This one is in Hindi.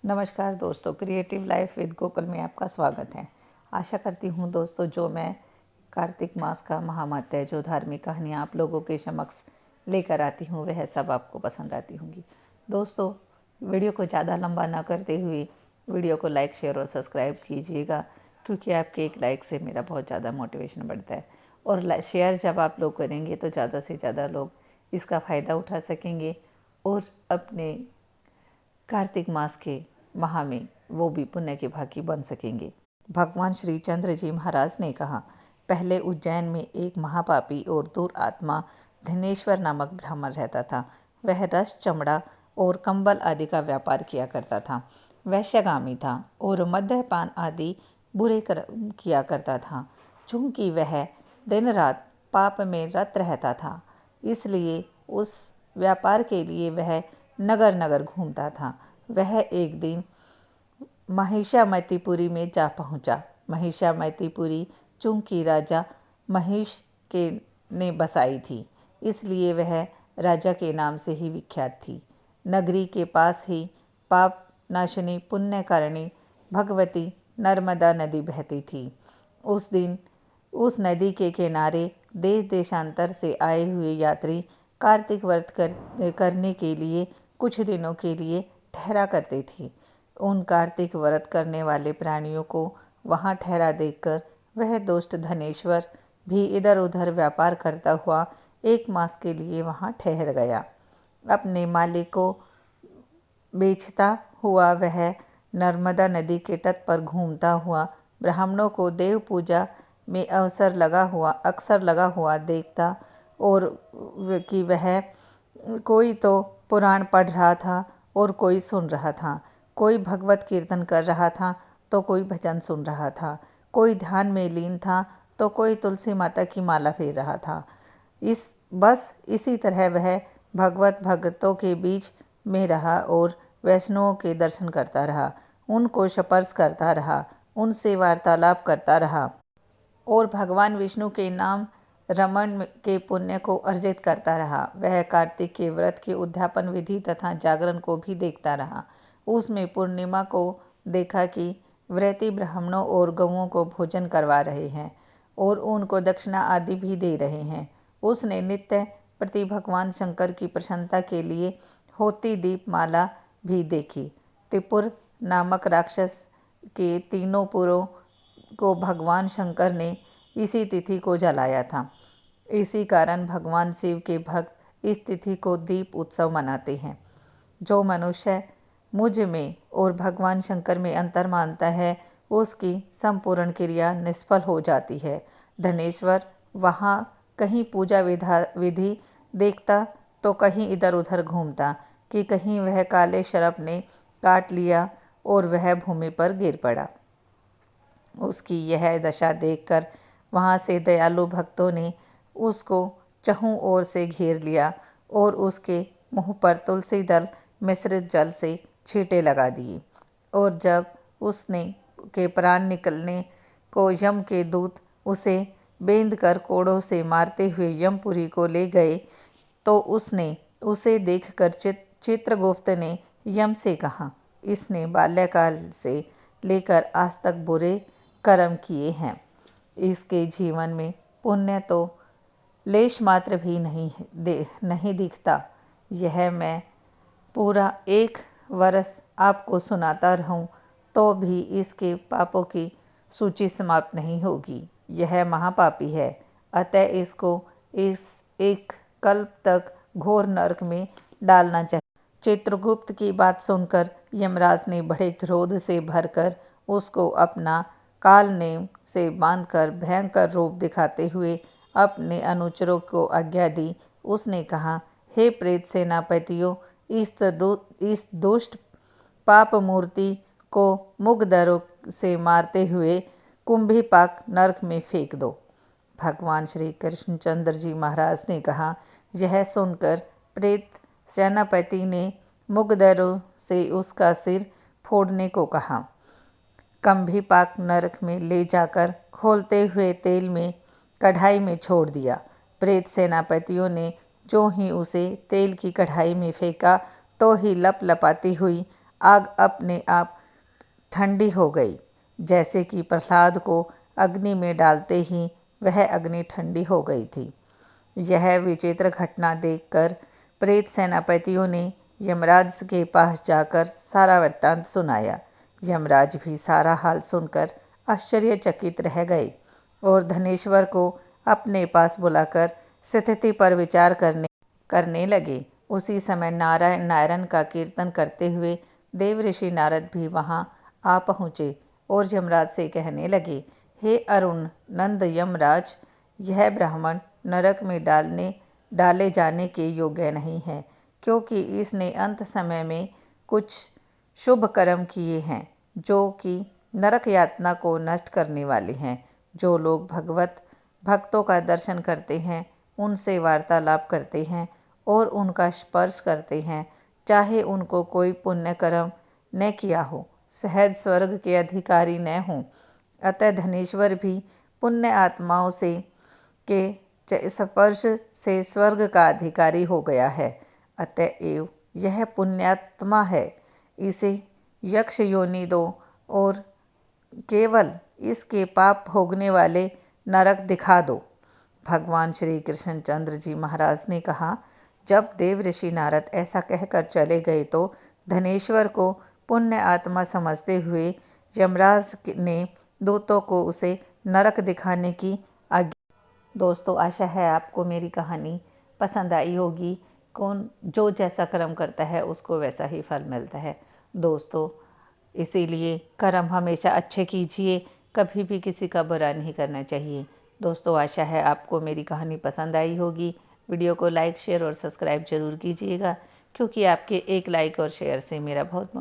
नमस्कार दोस्तों, क्रिएटिव लाइफ विद गोकुल में आपका स्वागत है। आशा करती हूँ दोस्तों, जो मैं कार्तिक मास का महात्म्य, जो धार्मिक कहानियाँ आप लोगों के समक्ष लेकर आती हूँ, वह सब आपको पसंद आती होंगी। दोस्तों, वीडियो को ज़्यादा लंबा ना करते हुए वीडियो को लाइक, शेयर और सब्सक्राइब कीजिएगा, क्योंकि आपके एक लाइक से मेरा बहुत ज़्यादा मोटिवेशन बढ़ता है। और शेयर जब आप लोग करेंगे तो ज़्यादा से ज़्यादा लोग इसका फ़ायदा उठा सकेंगे और अपने कार्तिक मास के माह में वो भी पुण्य के भागी बन सकेंगे। भगवान श्री चंद्र जी महाराज ने कहा, पहले उज्जैन में एक महापापी और दुरात्मा धनेश्वर नामक ब्राह्मण रहता था। वह रस, चमड़ा और कंबल आदि का व्यापार किया करता था। वैश्यगामी था और मद्यपान आदि बुरे कर्म किया करता था। चूंकि वह दिन रात पाप में रत रहता था, इसलिए उस व्यापार के लिए वह नगर नगर घूमता था। वह एक दिन महिषामतीपुरी में जा पहुंचा। महिषामतीपुरी चूंकि राजा महिष के ने बसाई थी, इसलिए वह राजा के नाम से ही विख्यात थी। नगरी के पास ही पाप नाशिनी पुण्यकारिणी भगवती नर्मदा नदी बहती थी। उस दिन उस नदी के किनारे देश देशांतर से आए हुए यात्री कार्तिक व्रत करने के लिए कुछ दिनों के लिए ठहरा करते थे। उन कार्तिक व्रत करने वाले प्राणियों को वहां ठहरा देखकर वह दुष्ट धनेश्वर भी इधर उधर व्यापार करता हुआ 1 मास के लिए वहां ठहर गया। अपने मालिक को बेचता हुआ वह नर्मदा नदी के तट पर घूमता हुआ ब्राह्मणों को देव पूजा में अक्सर लगा हुआ देखता, और कि वह कोई तो पुराण पढ़ रहा था और कोई सुन रहा था, कोई भगवत कीर्तन कर रहा था तो कोई भजन सुन रहा था, कोई ध्यान में लीन था तो कोई तुलसी माता की माला फेर रहा था। इसी तरह वह भगवत भक्तों के बीच में रहा और वैष्णवों के दर्शन करता रहा, उनको स्पर्श करता रहा, उनसे वार्तालाप करता रहा और भगवान विष्णु के नाम रमण के पुण्य को अर्जित करता रहा। वह कार्तिक के व्रत के उद्यापन विधि तथा जागरण को भी देखता रहा। उसमें पूर्णिमा को देखा कि व्रती ब्राह्मणों और गौओं को भोजन करवा रहे हैं और उनको दक्षिणा आदि भी दे रहे हैं। उसने नित्य प्रति भगवान शंकर की प्रसन्नता के लिए होती दीपमाला भी देखी। त्रिपुर नामक राक्षस के 3 पुरों को भगवान शंकर ने इसी तिथि को जलाया था। इसी कारण भगवान शिव के भक्त इस तिथि को दीप उत्सव मनाते हैं। जो मनुष्य मुझ में और भगवान शंकर में अंतर मानता है, उसकी संपूर्ण क्रिया निष्फल हो जाती है। धनेश्वर वहाँ कहीं पूजा विधि देखता तो कहीं इधर उधर घूमता कि कहीं वह काले सर्प ने काट लिया और वह भूमि पर गिर पड़ा। उसकी यह दशा देखकर वहाँ से दयालु भक्तों ने उसको चहुं ओर से घेर लिया और उसके मुंह पर तुलसी दल मिश्रित जल से छींटे लगा दिए। और जब उसने के प्राण निकलने को यम के दूत उसे बेंध कर कोड़ों से मारते हुए यमपुरी को ले गए, तो उसे देखकर चित्रगुप्त ने यम से कहा, इसने बाल्यकाल से लेकर आज तक बुरे कर्म किए हैं। इसके जीवन में पुण्य तो लेश मात्र भी नहीं दिखता। यह मैं पूरा 1 वर्ष आपको सुनाता रहूं तो भी इसके पापों की सूची समाप्त नहीं होगी। यह महापापी है, अतः इसको इस 1 कल्प तक घोर नरक में डालना चाहिए। चित्रगुप्त की बात सुनकर यमराज ने बड़े क्रोध से भरकर उसको अपना कालनेम से बांधकर भयंकर रूप दिखाते हुए अपने अनुचरों को आज्ञा दी। उसने कहा, हे प्रेत सेनापतियों, इस दुष्ट पाप मूर्ति को मुगदरों से मारते हुए कुंभीपाक नरक में फेंक दो। भगवान श्री कृष्णचंद्र जी महाराज ने कहा। यह सुनकर प्रेत सेनापति ने मुगदरों से उसका सिर फोड़ने को कहा। कुंभीपाक नरक में ले जाकर खोलते हुए तेल में कढ़ाई में छोड़ दिया। प्रेत सेनापतियों ने जो ही उसे तेल की कढ़ाई में फेंका, तो ही लपलपाती हुई आग अपने आप ठंडी हो गई, जैसे कि प्रहलाद को अग्नि में डालते ही वह अग्नि ठंडी हो गई थी। यह विचित्र घटना देखकर प्रेत सेनापतियों ने यमराज के पास जाकर सारा वृत्तांत सुनाया। यमराज भी सारा हाल सुनकर आश्चर्यचकित रह गए और धनेश्वर को अपने पास बुलाकर स्थिति पर विचार करने लगे। उसी समय नारायण नारायण का कीर्तन करते हुए देवऋषि नारद भी वहां आ पहुँचे और यमराज से कहने लगे, हे अरुण नंद यमराज, यह ब्राह्मण नरक में डाले जाने के योग्य नहीं है, क्योंकि इसने अंत समय में कुछ शुभ कर्म किए हैं जो कि नरक यातना को नष्ट करने वाले हैं। जो लोग भक्तों का दर्शन करते हैं, उनसे वार्तालाप करते हैं और उनका स्पर्श करते हैं, चाहे उनको कोई पुण्य कर्म न किया हो, सहज स्वर्ग के अधिकारी न हों। अतः धनेश्वर भी पुण्य आत्माओं के स्पर्श से स्वर्ग का अधिकारी हो गया है। अतएव यह पुण्यात्मा है, इसे यक्ष योनि दो और केवल इसके पाप भोगने वाले नरक दिखा दो। भगवान श्री कृष्णचंद्र जी महाराज ने कहा। जब देवऋषि नारद ऐसा कहकर चले गए तो धनेश्वर को पुण्य आत्मा समझते हुए यमराज ने दूतों को उसे नरक दिखाने की आज्ञा। दोस्तों, आशा है आपको मेरी कहानी पसंद आई होगी। जो जैसा कर्म करता है उसको वैसा ही फल मिलता है दोस्तों, इसीलिए कर्म हमेशा अच्छे कीजिए, कभी भी किसी का बुरा नहीं करना चाहिए। दोस्तों, आशा है आपको मेरी कहानी पसंद आई होगी। वीडियो को लाइक, शेयर और सब्सक्राइब जरूर कीजिएगा, क्योंकि आपके एक लाइक और शेयर से मेरा बहुत